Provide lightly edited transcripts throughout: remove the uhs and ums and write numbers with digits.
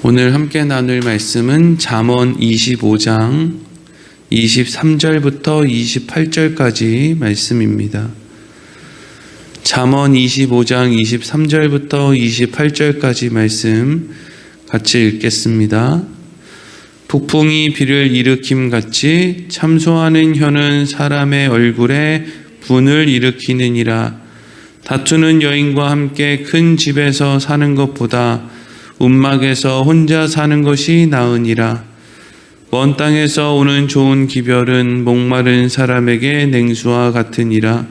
오늘 함께 나눌 말씀은 잠언 25장 23절부터 28절까지 말씀입니다. 잠언 25장 23절부터 28절까지 말씀 같이 읽겠습니다. 북풍이 비를 일으킴같이 참소하는 혀는 사람의 얼굴에 분을 일으키느니라. 다투는 여인과 함께 큰 집에서 사는 것보다 움막에서 혼자 사는 것이 나으니라. 먼 땅에서 오는 좋은 기별은 목마른 사람에게 냉수와 같으니라.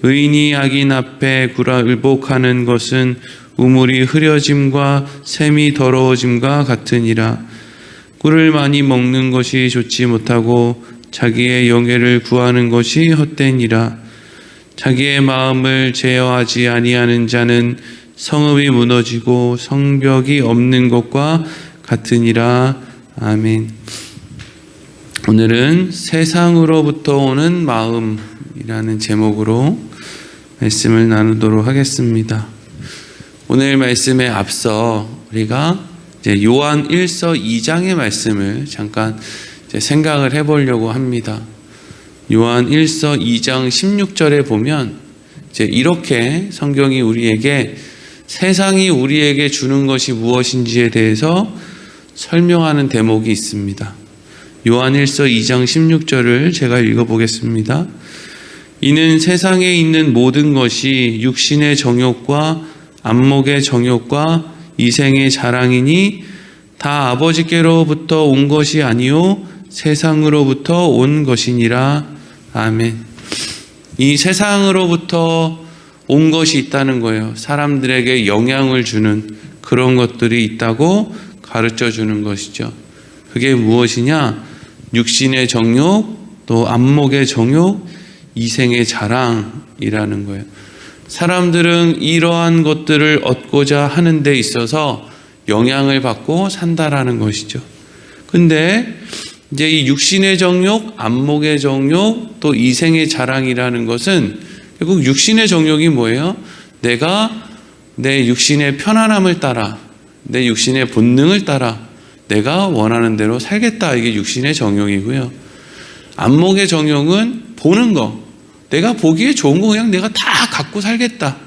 의인이 악인 앞에 굴복하는 것은 우물이 흐려짐과 샘이 더러워짐과 같으니라. 꿀을 많이 먹는 것이 좋지 못하고 자기의 영예를 구하는 것이 헛되니라. 자기의 마음을 제어하지 아니하는 자는 성읍이 무너지고 성벽이 없는 것과 같으니라. 아멘. 오늘은 세상으로부터 오는 마음이라는 제목으로 말씀을 나누도록 하겠습니다. 오늘 말씀에 앞서 우리가 이제 요한 1서 2장의 말씀을 잠깐 생각을 해보려고 합니다. 요한 1서 2장 16절에 보면 이제 이렇게 성경이 우리에게 세상이 우리에게 주는 것이 무엇인지에 대해서 설명하는 대목이 있습니다. 요한 1서 2장 16절을 제가 읽어보겠습니다. 이는 세상에 있는 모든 것이 육신의 정욕과 안목의 정욕과 이생의 자랑이니 다 아버지께로부터 온 것이 아니요 세상으로부터 온 것이니라. 아멘. 이 세상으로부터 온 것이 있다는 거예요. 사람들에게 영향을 주는 그런 것들이 있다고 가르쳐 주는 것이죠. 그게 무엇이냐? 육신의 정욕, 또 안목의 정욕, 이생의 자랑이라는 거예요. 사람들은 이러한 것들을 얻고자 하는 데 있어서 영향을 받고 산다라는 것이죠. 근데 이제 이 육신의 정욕, 안목의 정욕, 또 이생의 자랑이라는 것은 결국 육신의 정욕이 뭐예요? 내가 내 육신의 편안함을 따라, 내 육신의 본능을 따라 내가 원하는 대로 살겠다. 이게 육신의 정욕이고요. 안목의 정욕은 보는 거. 내가 보기에 좋은 거 그냥 내가 다 갖고 살겠다.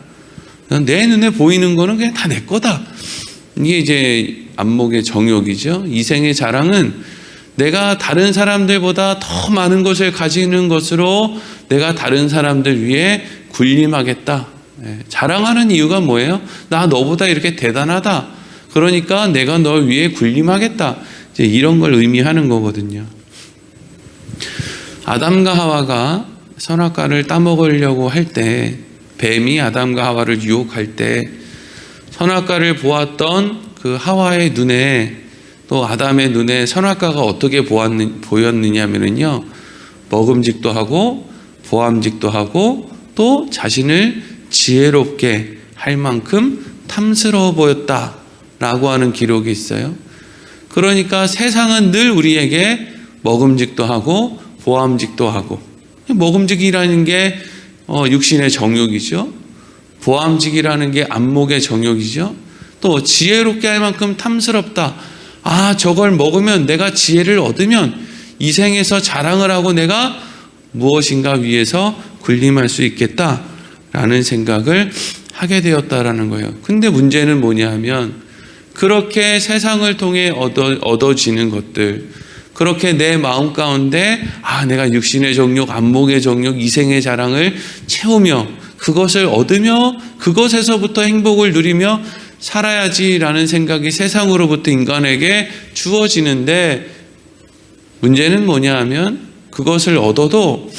내 눈에 보이는 거는 그냥 다 내 거다. 이게 이제 안목의 정욕이죠. 이생의 자랑은 내가 다른 사람들보다 더 많은 것을 가지는 것으로 내가 다른 사람들 위해 군림하겠다. 자랑하는 이유가 뭐예요? 나 너보다 이렇게 대단하다. 그러니까 내가 널 위해 군림하겠다. 이제 이런 걸 의미하는 거거든요. 아담과 하와가 선악과를 따먹으려고 할 때, 뱀이 아담과 하와를 유혹할 때 선악과를 보았던 그 하와의 눈에, 또 아담의 눈에 선악과가 어떻게 보였느냐면요, 먹음직도 하고 보암직도 하고 또 자신을 지혜롭게 할 만큼 탐스러워 보였다라고 하는 기록이 있어요. 그러니까 세상은 늘 우리에게 먹음직도 하고 보암직도 하고, 먹음직이라는 게 육신의 정욕이죠. 보암직이라는 게 안목의 정욕이죠. 또 지혜롭게 할 만큼 탐스럽다. 아, 저걸 먹으면 내가 지혜를 얻으면 이 생에서 자랑을 하고 내가 무엇인가 위해서 군림할 수 있겠다라는 생각을 하게 되었다라는 거예요. 근데 문제는 뭐냐 하면 그렇게 세상을 통해 얻어지는 것들, 그렇게 내 마음 가운데 내가 육신의 정욕, 안목의 정욕, 이생의 자랑을 채우며 그것을 얻으며 그것에서부터 행복을 누리며 살아야지라는 생각이 세상으로부터 인간에게 주어지는데, 문제는 뭐냐 하면 그것을 얻어도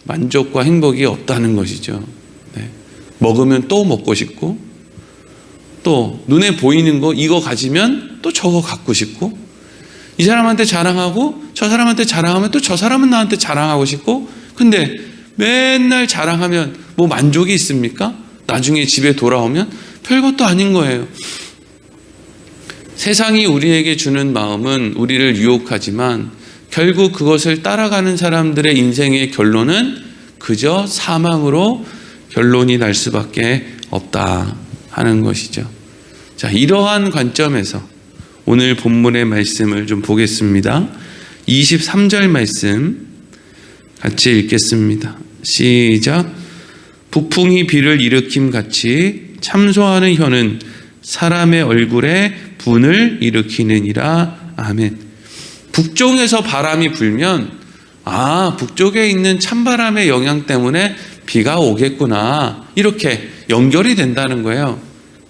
만족과 행복이 없다는 것이죠. 먹으면 또 먹고 싶고, 또 눈에 보이는 거 이거 가지면 또 저거 갖고 싶고, 이 사람한테 자랑하고 저 사람한테 자랑하면 또 저 사람은 나한테 자랑하고 싶고, 근데 맨날 자랑하면 뭐 만족이 있습니까? 나중에 집에 돌아오면 별것도 아닌 거예요. 세상이 우리에게 주는 마음은 우리를 유혹하지만 결국 그것을 따라가는 사람들의 인생의 결론은 그저 사망으로 결론이 날 수밖에 없다 하는 것이죠. 자, 이러한 관점에서 오늘 본문의 말씀을 좀 보겠습니다. 23절 말씀 같이 읽겠습니다. 시작. 북풍이 비를 일으킴 같이 참소하는 혀는 사람의 얼굴에 분을 일으키느니라. 아멘. 북쪽에서 바람이 불면 북쪽에 있는 찬바람의 영향 때문에 비가 오겠구나, 이렇게 연결이 된다는 거예요.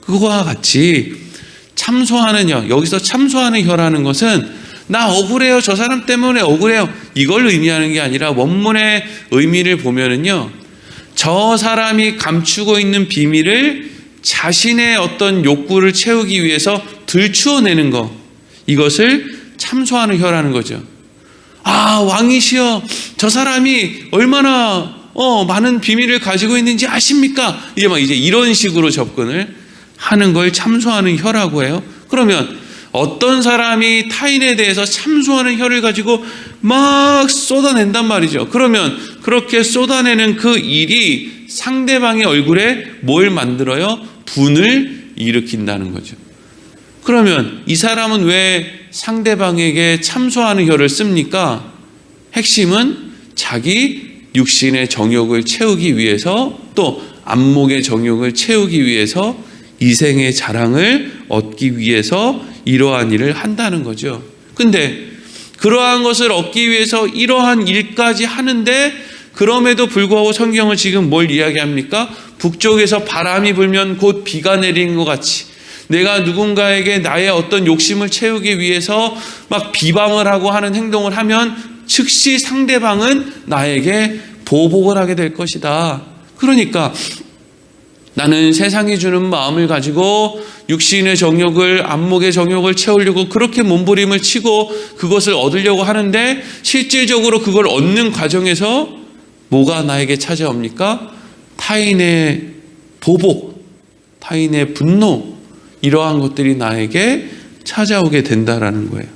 그거와 같이 참소하는 혀, 여기서 참소하는 혀라는 것은 나 억울해요, 저 사람 때문에 억울해요, 이걸 의미하는 게 아니라 원문의 의미를 보면은요, 저 사람이 감추고 있는 비밀을 자신의 어떤 욕구를 채우기 위해서 들추어내는 것, 이것을 참소하는 혀라는 거죠. 왕이시여, 저 사람이 얼마나 많은 비밀을 가지고 있는지 아십니까? 이제 이런 식으로 접근을 하는 걸 참소하는 혀라고 해요. 그러면 어떤 사람이 타인에 대해서 참소하는 혀를 가지고 막 쏟아낸단 말이죠. 그러면 그렇게 쏟아내는 그 일이 상대방의 얼굴에 뭘 만들어요? 분을 일으킨다는 거죠. 그러면 이 사람은 왜 상대방에게 참소하는 혀를 씁니까? 핵심은 자기 육신의 정욕을 채우기 위해서, 또 안목의 정욕을 채우기 위해서, 이생의 자랑을 얻기 위해서 이러한 일을 한다는 거죠. 근데 그러한 것을 얻기 위해서 이러한 일까지 하는데, 그럼에도 불구하고 성경은 지금 뭘 이야기합니까? 북쪽에서 바람이 불면 곧 비가 내리는 것 같이 내가 누군가에게 나의 어떤 욕심을 채우기 위해서 막 비방을 하고 하는 행동을 하면 즉시 상대방은 나에게 보복을 하게 될 것이다. 그러니까 나는 세상이 주는 마음을 가지고 육신의 정욕을, 안목의 정욕을 채우려고 그렇게 몸부림을 치고 그것을 얻으려고 하는데, 실질적으로 그걸 얻는 과정에서 뭐가 나에게 찾아옵니까? 타인의 보복, 타인의 분노, 이러한 것들이 나에게 찾아오게 된다라는 거예요.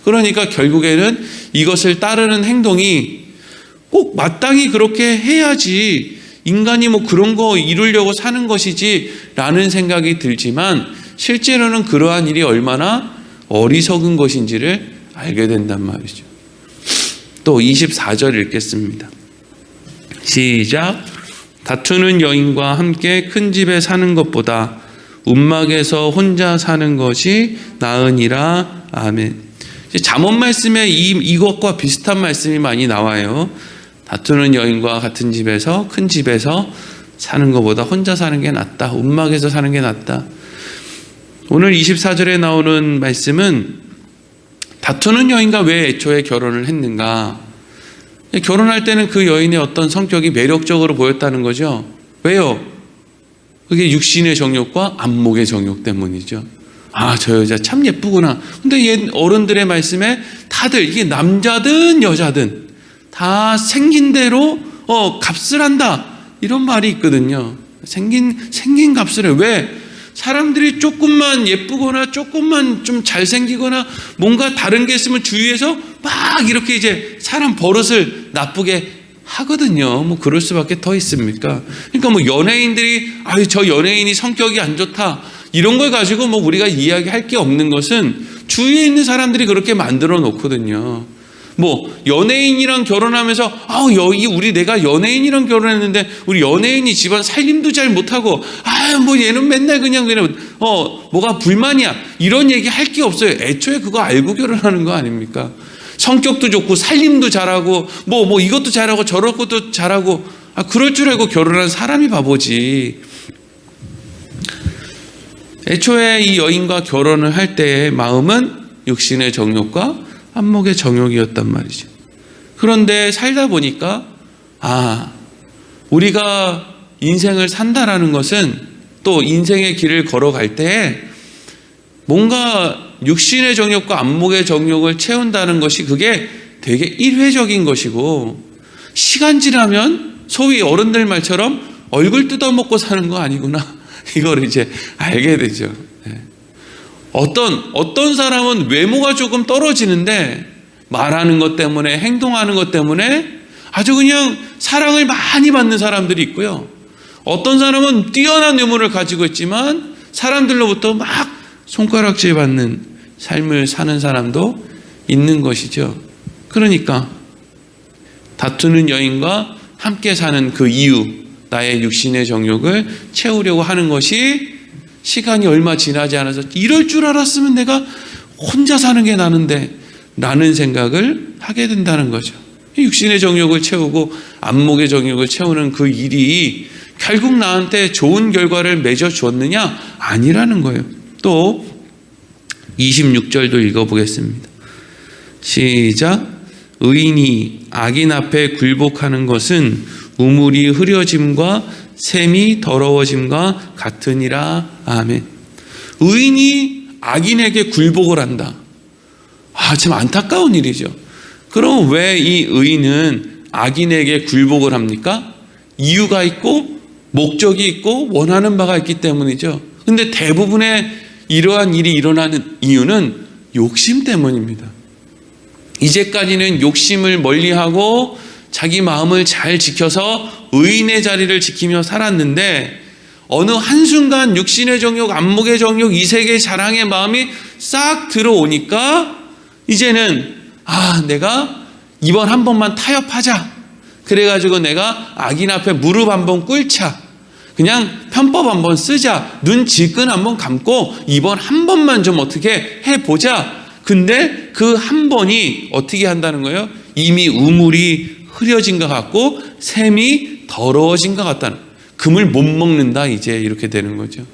그러니까 결국에는 이것을 따르는 행동이 꼭 마땅히 그렇게 해야지, 인간이 그런 거 이루려고 사는 것이지 라는 생각이 들지만, 실제로는 그러한 일이 얼마나 어리석은 것인지를 알게 된단 말이죠. 또 24절 읽겠습니다. 시작. 다투는 여인과 함께 큰 집에 사는 것보다 움막에서 혼자 사는 것이 나으니라. 아멘. 잠언 말씀에 이것과 비슷한 말씀이 많이 나와요. 다투는 여인과 같은 집에서, 큰 집에서 사는 것보다 혼자 사는 게 낫다. 움막에서 사는 게 낫다. 오늘 24절에 나오는 말씀은 다투는 여인과 왜 애초에 결혼을 했는가? 결혼할 때는 그 여인의 어떤 성격이 매력적으로 보였다는 거죠. 왜요? 그게 육신의 정욕과 안목의 정욕 때문이죠. 저 여자 참 예쁘구나. 근데 옛 어른들의 말씀에 다들, 이게 남자든 여자든 다 생긴 대로 값을 한다, 이런 말이 있거든요. 생긴 값을 해. 왜? 사람들이 조금만 예쁘거나 조금만 좀 잘생기거나 뭔가 다른 게 있으면 주위에서 막 이렇게 이제 사람 버릇을 나쁘게 하거든요. 그럴 수밖에 더 있습니까? 그러니까 연예인들이 저 연예인이 성격이 안 좋다, 이런 걸 가지고 우리가 이야기할 게 없는 것은 주위에 있는 사람들이 그렇게 만들어 놓거든요. 연예인이랑 결혼하면서 내가 연예인이랑 결혼했는데 우리 연예인이 집안 살림도 잘 못하고 얘는 맨날 그냥 뭐가 불만이야, 이런 얘기 할 게 없어요. 애초에 그거 알고 결혼하는 거 아닙니까? 성격도 좋고 살림도 잘하고 이것도 잘하고 저런 것도 잘하고 그럴 줄 알고 결혼한 사람이 바보지. 애초에 이 여인과 결혼을 할 때의 마음은 육신의 정욕과 안목의 정욕이었단 말이죠. 그런데 살다 보니까 우리가 인생을 산다라는 것은, 또 인생의 길을 걸어갈 때 뭔가 육신의 정욕과 안목의 정욕을 채운다는 것이 그게 되게 일회적인 것이고, 시간 지나면 소위 어른들 말처럼 얼굴 뜯어먹고 사는 거 아니구나, 이걸 이제 알게 되죠. 어떤 사람은 외모가 조금 떨어지는데 말하는 것 때문에, 행동하는 것 때문에 아주 그냥 사랑을 많이 받는 사람들이 있고요. 어떤 사람은 뛰어난 외모를 가지고 있지만 사람들로부터 막 손가락질 받는 삶을 사는 사람도 있는 것이죠. 그러니까 다투는 여인과 함께 사는 그 이유, 나의 육신의 정욕을 채우려고 하는 것이 시간이 얼마 지나지 않아서 이럴 줄 알았으면 내가 혼자 사는 게 나는데 라는 생각을 하게 된다는 거죠. 육신의 정욕을 채우고 안목의 정욕을 채우는 그 일이 결국 나한테 좋은 결과를 맺어주었느냐? 아니라는 거예요. 또 26절도 읽어보겠습니다. 시작. 의인이 악인 앞에 굴복하는 것은 우물이 흐려짐과 샘이 더러워짐과 같으니라. 아멘. 의인이 악인에게 굴복을 한다. 참 안타까운 일이죠. 그럼 왜 이 의인은 악인에게 굴복을 합니까? 이유가 있고 목적이 있고 원하는 바가 있기 때문이죠. 근데 대부분의 이러한 일이 일어나는 이유는 욕심 때문입니다. 이제까지는 욕심을 멀리하고 자기 마음을 잘 지켜서 의인의 자리를 지키며 살았는데 어느 한순간 육신의 정욕, 안목의 정욕, 이색의 자랑의 마음이 싹 들어오니까 이제는 내가 이번 한 번만 타협하자. 그래가지고 내가 악인 앞에 무릎 한번 꿇자. 그냥 편법 한번 쓰자. 눈 질끈 한번 감고 이번 한 번만 좀 어떻게 해보자. 근데 그 한 번이 어떻게 한다는 거예요? 이미 우물이 흐려진 것 같고 샘이 더러워진 것 같다는, 금을 못 먹는다 이제 이렇게 되는 거죠.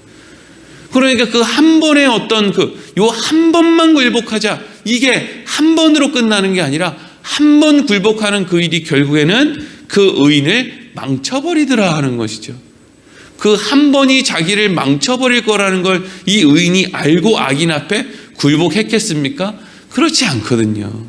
그러니까 그 한 번의 어떤 요 한 번만 굴복하자, 이게 한 번으로 끝나는 게 아니라 한 번 굴복하는 그 일이 결국에는 그 의인을 망쳐버리더라 하는 것이죠. 그 한 번이 자기를 망쳐버릴 거라는 걸 이 의인이 알고 악인 앞에 굴복했겠습니까? 그렇지 않거든요.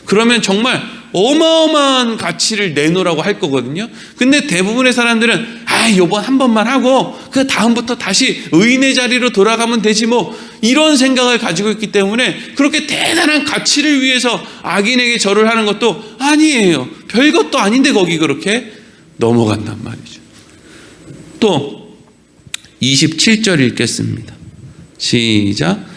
그러면 정말 어마어마한 가치를 내놓으라고 할 거거든요. 근데 대부분의 사람들은 요번 한 번만 하고 그 다음부터 다시 의인의 자리로 돌아가면 되지 뭐, 이런 생각을 가지고 있기 때문에 그렇게 대단한 가치를 위해서 악인에게 절을 하는 것도 아니에요. 별것도 아닌데 거기 그렇게 넘어간단 말이죠. 또 27절 읽겠습니다. 시작.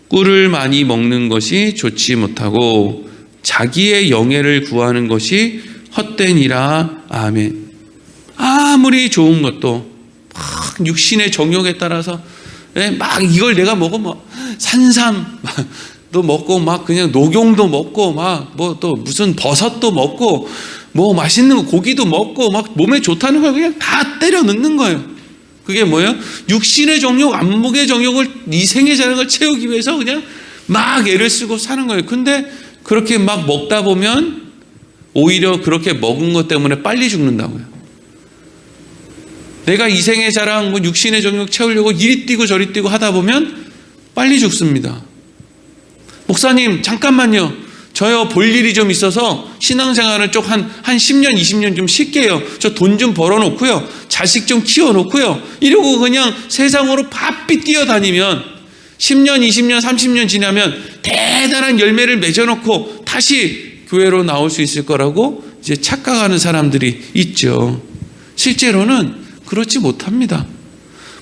꿀을 많이 먹는 것이 좋지 못하고 자기의 영예를 구하는 것이 헛되니라. 아멘. 아무리 좋은 것도 막 육신의 정욕에 따라서 막 이걸 내가 먹어 산삼도 먹고 막 그냥 녹용도 먹고 막 뭐 또 무슨 버섯도 먹고 뭐 맛있는 고기도 먹고 막 몸에 좋다는 걸 그냥 다 때려 넣는 거예요. 그게 뭐예요? 육신의 정욕, 안목의 정욕을, 이생의 자랑을 채우기 위해서 그냥 막 애를 쓰고 사는 거예요. 근데 그렇게 막 먹다 보면 오히려 그렇게 먹은 것 때문에 빨리 죽는다고요. 내가 이생의 자랑, 육신의 정욕 채우려고 이리 뛰고 저리 뛰고 하다 보면 빨리 죽습니다. 목사님 잠깐만요. 저요 볼 일이 좀 있어서 신앙생활을 쪽 한 10년 20년 좀 쉴게요. 저 돈 좀 벌어놓고요. 자식 좀 키워놓고요. 이러고 그냥 세상으로 바삐 뛰어다니면 10년 20년 30년 지나면 대단한 열매를 맺어놓고 다시 교회로 나올 수 있을 거라고 이제 착각하는 사람들이 있죠. 실제로는 그렇지 못합니다.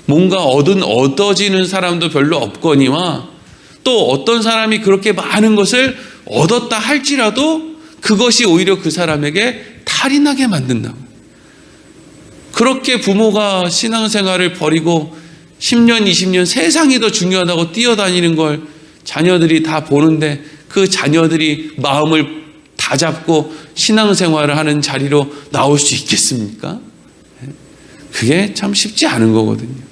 뭔가 얻어지는 사람도 별로 없거니와 또 어떤 사람이 그렇게 많은 것을 얻었다 할지라도 그것이 오히려 그 사람에게 탈이 나게 만든다고. 그렇게 부모가 신앙생활을 버리고 10년 20년 세상이 더 중요하다고 뛰어다니는 걸 자녀들이 다 보는데 그 자녀들이 마음을 다 잡고 신앙생활을 하는 자리로 나올 수 있겠습니까? 그게 참 쉽지 않은 거거든요.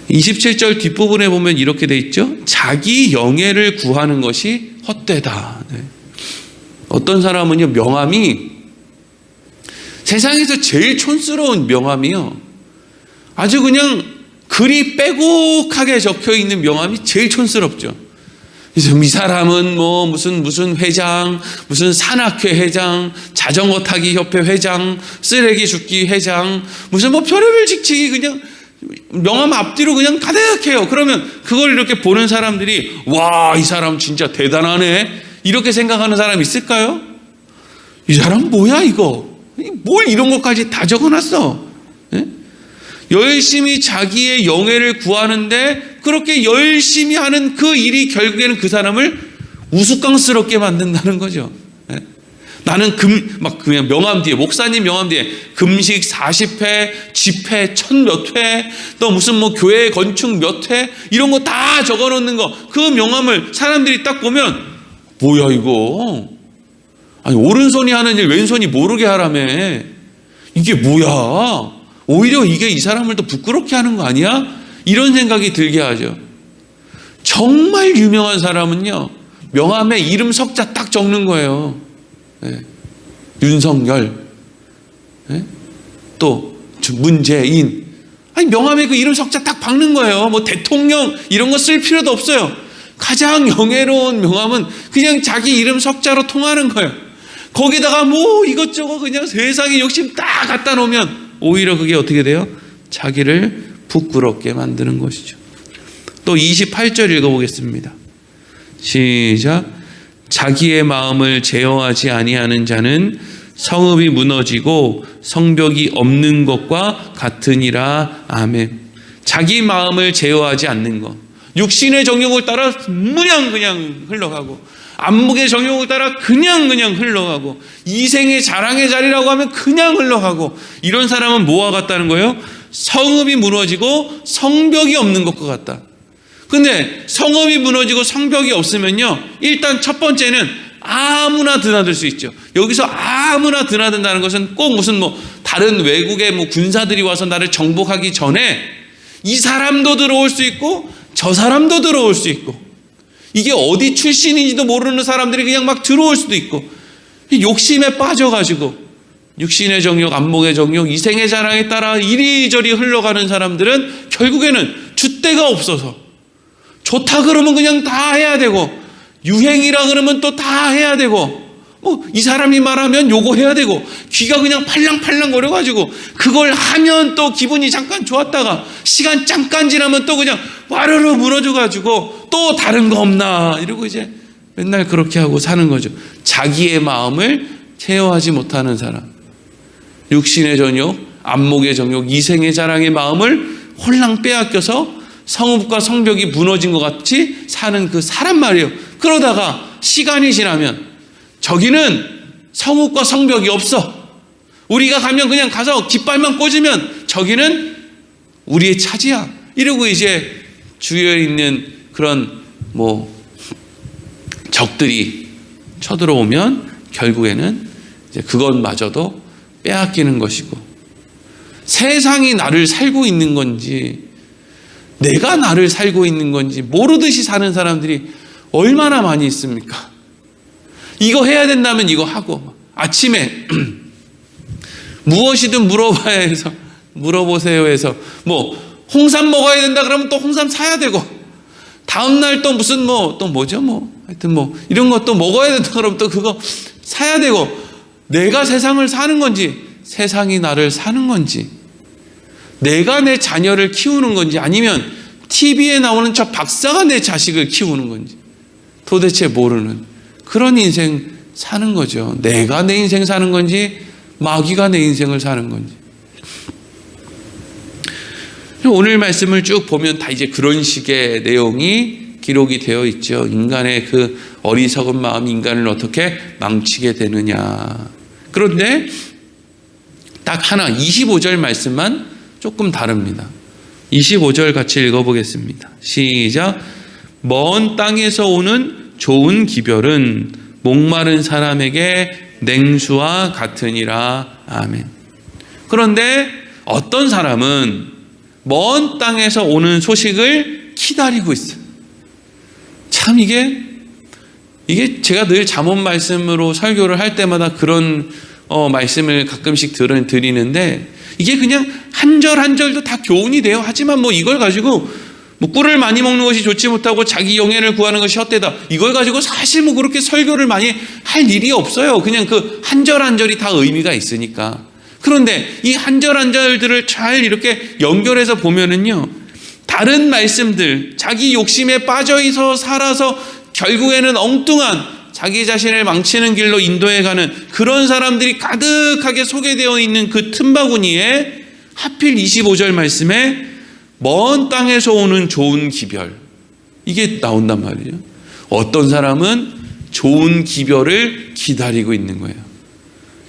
27절 뒷부분에 보면 이렇게 돼 있죠. 자기 영예를 구하는 것이 헛되다. 어떤 사람은요, 명함이 세상에서 제일 촌스러운 명함이요, 아주 그냥 글이 빼곡하게 적혀 있는 명함이 제일 촌스럽죠. 그래서 이 사람은 뭐 무슨 회장, 무슨 산악회 회장, 자전거 타기 협회 회장, 쓰레기 줍기 회장, 무슨 뭐 별의별 직책이 그냥 명함 앞뒤로 그냥 가득해요. 그러면 그걸 이렇게 보는 사람들이 와, 이 사람 진짜 대단하네 이렇게 생각하는 사람 있을까요? 이 사람 뭐야 이거? 뭘 이런 것까지 다 적어놨어? 예? 열심히 자기의 영예를 구하는데 그렇게 열심히 하는 그 일이 결국에는 그 사람을 우스꽝스럽게 만든다는 거죠. 나는 그냥 명함 뒤에, 목사님 명함 뒤에 금식 40회, 집회 1000몇 회, 또 무슨 교회 건축 몇 회, 이런 거 다 적어 놓는 거, 그 명함을 사람들이 딱 보면, 뭐야, 이거? 아니, 오른손이 하는 일 왼손이 모르게 하라며. 이게 뭐야? 오히려 이게 이 사람을 더 부끄럽게 하는 거 아니야? 이런 생각이 들게 하죠. 정말 유명한 사람은요, 명함에 이름 석자 딱 적는 거예요. 네. 윤석열, 네? 또 문재인. 아니, 명함에 그 이름 석자 딱 박는 거예요. 대통령 이런 거 쓸 필요도 없어요. 가장 영예로운 명함은 그냥 자기 이름 석자로 통하는 거예요. 거기다가 이것저것 그냥 세상에 욕심 딱 갖다 놓으면 오히려 그게 어떻게 돼요? 자기를 부끄럽게 만드는 것이죠. 또 28절 읽어보겠습니다. 시작. 자기의 마음을 제어하지 아니하는 자는 성읍이 무너지고 성벽이 없는 것과 같으니라. 아멘. 자기 마음을 제어하지 않는 것, 육신의 정욕을 따라 그냥 흘러가고, 안목의 정욕을 따라 그냥 흘러가고, 이생의 자랑의 자리라고 하면 그냥 흘러가고, 이런 사람은 뭐와 같다는 거예요? 성읍이 무너지고 성벽이 없는 것과 같다. 근데 성읍이 무너지고 성벽이 없으면요, 일단 첫 번째는 아무나 드나들 수 있죠. 여기서 아무나 드나든다는 것은 꼭 무슨 다른 외국의 군사들이 와서 나를 정복하기 전에 이 사람도 들어올 수 있고 저 사람도 들어올 수 있고, 이게 어디 출신인지도 모르는 사람들이 그냥 막 들어올 수도 있고, 욕심에 빠져가지고 육신의 정욕, 안목의 정욕, 이생의 자랑에 따라 이리저리 흘러가는 사람들은 결국에는 줏대가 없어서, 좋다 그러면 그냥 다 해야 되고, 유행이라 그러면 또 다 해야 되고, 이 사람이 말하면 요거 해야 되고, 귀가 그냥 팔랑팔랑 거려가지고 그걸 하면 또 기분이 잠깐 좋았다가 시간 잠깐 지나면 또 그냥 와르르 무너져가지고 또 다른 거 없나 이러고 이제 맨날 그렇게 하고 사는 거죠. 자기의 마음을 제어하지 못하는 사람, 육신의 정욕, 안목의 정욕, 이생의 자랑의 마음을 홀랑 빼앗겨서 성읍과 성벽이 무너진 것 같이 사는 그 사람 말이에요. 그러다가 시간이 지나면 저기는 성읍과 성벽이 없어. 우리가 가면 그냥 가서 깃발만 꽂으면 저기는 우리의 차지야. 이러고 이제 주위에 있는 그런 적들이 쳐들어오면 결국에는 이제 그것마저도 빼앗기는 것이고, 세상이 나를 살고 있는 건지 내가 나를 살고 있는 건지 모르듯이 사는 사람들이 얼마나 많이 있습니까? 이거 해야 된다면 이거 하고, 아침에 무엇이든 물어봐야 해서, 물어보세요 해서 홍삼 먹어야 된다 그러면 또 홍삼 사야 되고, 다음날 또 무슨 또 뭐죠 하여튼 이런 것도 먹어야 된다 그러면 또 그거 사야 되고, 내가 세상을 사는 건지 세상이 나를 사는 건지, 내가 내 자녀를 키우는 건지 아니면 TV에 나오는 저 박사가 내 자식을 키우는 건지 도대체 모르는 그런 인생 사는 거죠. 내가 내 인생 사는 건지 마귀가 내 인생을 사는 건지. 오늘 말씀을 쭉 보면 다 이제 그런 식의 내용이 기록이 되어 있죠. 인간의 그 어리석은 마음이 인간을 어떻게 망치게 되느냐. 그런데 딱 하나 25절 말씀만 조금 다릅니다. 25절 같이 읽어보겠습니다. 시작. 먼 땅에서 오는 좋은 기별은 목마른 사람에게 냉수와 같으니라. 아멘. 그런데 어떤 사람은 먼 땅에서 오는 소식을 기다리고 있어요. 참 이게 제가 늘 잠언 말씀으로 설교를 할 때마다 그런 말씀을 가끔씩 드리는데, 이게 그냥 한 절 한 절도 다 교훈이 돼요. 하지만 이걸 가지고 꿀을 많이 먹는 것이 좋지 못하고 자기 영예를 구하는 것이 헛되다, 이걸 가지고 사실 그렇게 설교를 많이 할 일이 없어요. 그냥 그 한 절 한 절이 다 의미가 있으니까. 그런데 이 한 절 한 절들을 잘 이렇게 연결해서 보면은요, 다른 말씀들, 자기 욕심에 빠져서 살아서 결국에는 엉뚱한 자기 자신을 망치는 길로 인도해가는 그런 사람들이 가득하게 소개되어 있는 그 틈바구니에 하필 25절 말씀에 먼 땅에서 오는 좋은 기별, 이게 나온단 말이에요. 어떤 사람은 좋은 기별을 기다리고 있는 거예요.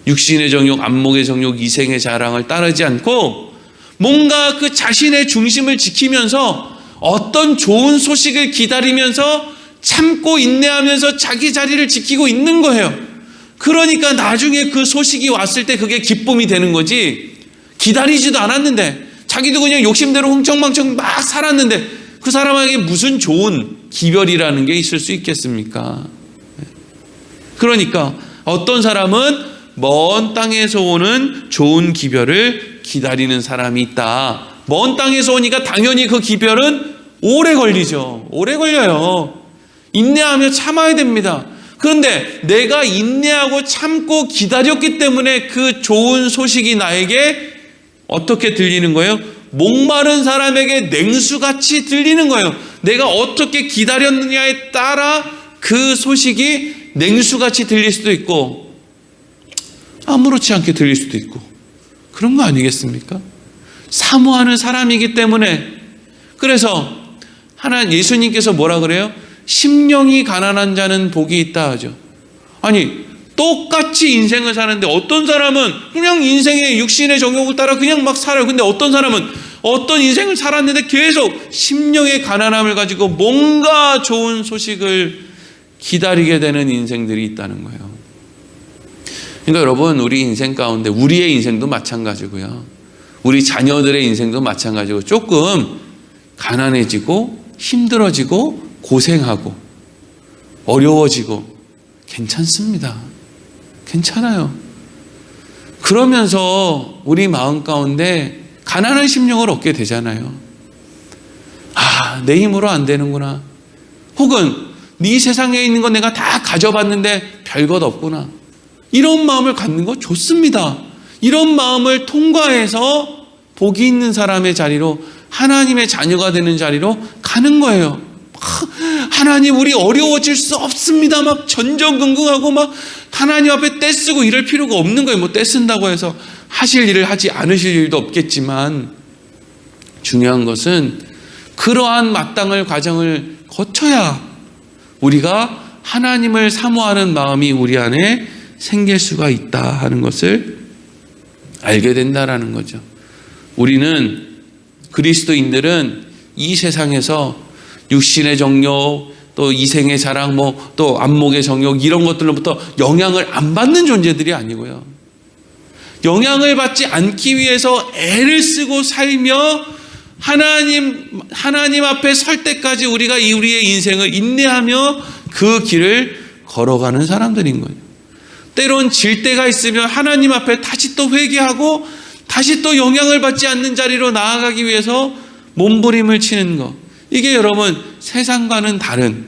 육신의 정욕, 안목의 정욕, 이생의 자랑을 따르지 않고 뭔가 그 자신의 중심을 지키면서 어떤 좋은 소식을 기다리면서 참고 인내하면서 자기 자리를 지키고 있는 거예요. 그러니까 나중에 그 소식이 왔을 때 그게 기쁨이 되는 거지, 기다리지도 않았는데 자기도 그냥 욕심대로 흥청망청 막 살았는데 그 사람에게 무슨 좋은 기별이라는 게 있을 수 있겠습니까? 그러니까 어떤 사람은 먼 땅에서 오는 좋은 기별을 기다리는 사람이 있다. 먼 땅에서 오니까 당연히 그 기별은 오래 걸리죠. 오래 걸려요. 인내하며 참아야 됩니다. 그런데 내가 인내하고 참고 기다렸기 때문에 그 좋은 소식이 나에게 어떻게 들리는 거예요? 목마른 사람에게 냉수같이 들리는 거예요. 내가 어떻게 기다렸느냐에 따라 그 소식이 냉수같이 들릴 수도 있고 아무렇지 않게 들릴 수도 있고 그런 거 아니겠습니까? 사모하는 사람이기 때문에. 그래서 예수님께서 뭐라 그래요? 심령이 가난한 자는 복이 있다 하죠. 아니, 똑같이 인생을 사는데 어떤 사람은 그냥 인생의 육신의 정욕을 따라 그냥 막 살아요. 근데 어떤 사람은 어떤 인생을 살았는데 계속 심령의 가난함을 가지고 뭔가 좋은 소식을 기다리게 되는 인생들이 있다는 거예요. 그러니까 여러분, 우리 인생 가운데 우리의 인생도 마찬가지고요. 우리 자녀들의 인생도 마찬가지고 조금 가난해지고 힘들어지고 고생하고 어려워지고 괜찮습니다. 괜찮아요. 그러면서 우리 마음 가운데 가난한 심령을 얻게 되잖아요. 아, 내 힘으로 안 되는구나. 혹은 네 세상에 있는 건 내가 다 가져봤는데 별것 없구나. 이런 마음을 갖는 거 좋습니다. 이런 마음을 통과해서 복이 있는 사람의 자리로, 하나님의 자녀가 되는 자리로 가는 거예요. 하나님, 우리 어려워질 수 없습니다. 막 전전긍긍하고 막 하나님 앞에 떼쓰고 이럴 필요가 없는 거예요. 뭐 떼쓴다고 해서 하실 일을 하지 않으실 일도 없겠지만, 중요한 것은 그러한 마땅할 과정을 거쳐야 우리가 하나님을 사모하는 마음이 우리 안에 생길 수가 있다 하는 것을 알게 된다라는 거죠. 우리는, 그리스도인들은 이 세상에서 육신의 정욕, 또 이생의 자랑, 또 안목의 정욕, 이런 것들로부터 영향을 안 받는 존재들이 아니고요. 영향을 받지 않기 위해서 애를 쓰고 살며 하나님 앞에 설 때까지 우리가 우리의 인생을 인내하며 그 길을 걸어가는 사람들인 거예요. 때론 질 때가 있으면 하나님 앞에 다시 또 회개하고 다시 또 영향을 받지 않는 자리로 나아가기 위해서 몸부림을 치는 것. 이게 여러분, 세상과는 다른,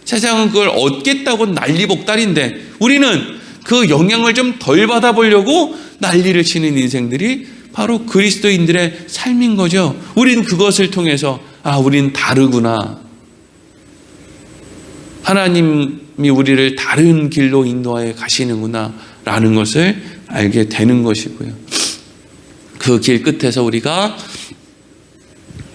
세상은 그걸 얻겠다고 난리복달인데 우리는 그 영향을 좀 덜 받아보려고 난리를 치는 인생들이 바로 그리스도인들의 삶인 거죠. 우린 그것을 통해서 우린 다르구나, 하나님이 우리를 다른 길로 인도하여 가시는구나 라는 것을 알게 되는 것이고요. 그 길 끝에서 우리가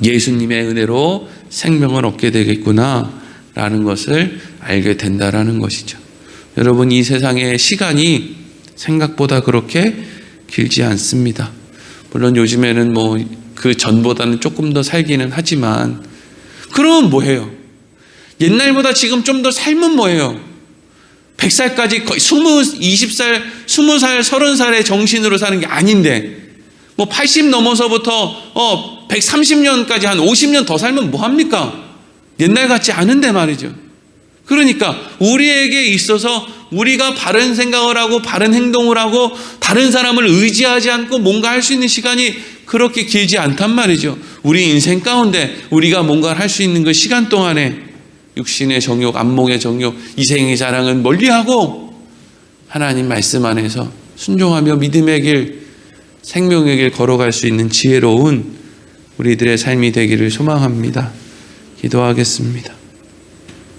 예수님의 은혜로 생명을 얻게 되겠구나 라는 것을 알게 된다라는 것이죠. 여러분, 이 세상의 시간이 생각보다 그렇게 길지 않습니다. 물론 요즘에는 그 전보다는 조금 더 살기는 하지만, 그러면 뭐해요? 옛날보다 지금 좀 더 살면 뭐예요? 100살까지 거의 20살, 20살, 30살의 정신으로 사는 게 아닌데 80 넘어서부터 130년까지 한 50년 더 살면 뭐합니까? 옛날 같지 않은데 말이죠. 그러니까 우리에게 있어서 우리가 바른 생각을 하고 바른 행동을 하고 다른 사람을 의지하지 않고 뭔가 할 수 있는 시간이 그렇게 길지 않단 말이죠. 우리 인생 가운데 우리가 뭔가를 할 수 있는 그 시간 동안에 육신의 정욕, 안목의 정욕, 이생의 자랑은 멀리하고 하나님 말씀 안에서 순종하며 믿음의 길, 생명의 길 걸어갈 수 있는 지혜로운 우리들의 삶이 되기를 소망합니다. 기도하겠습니다.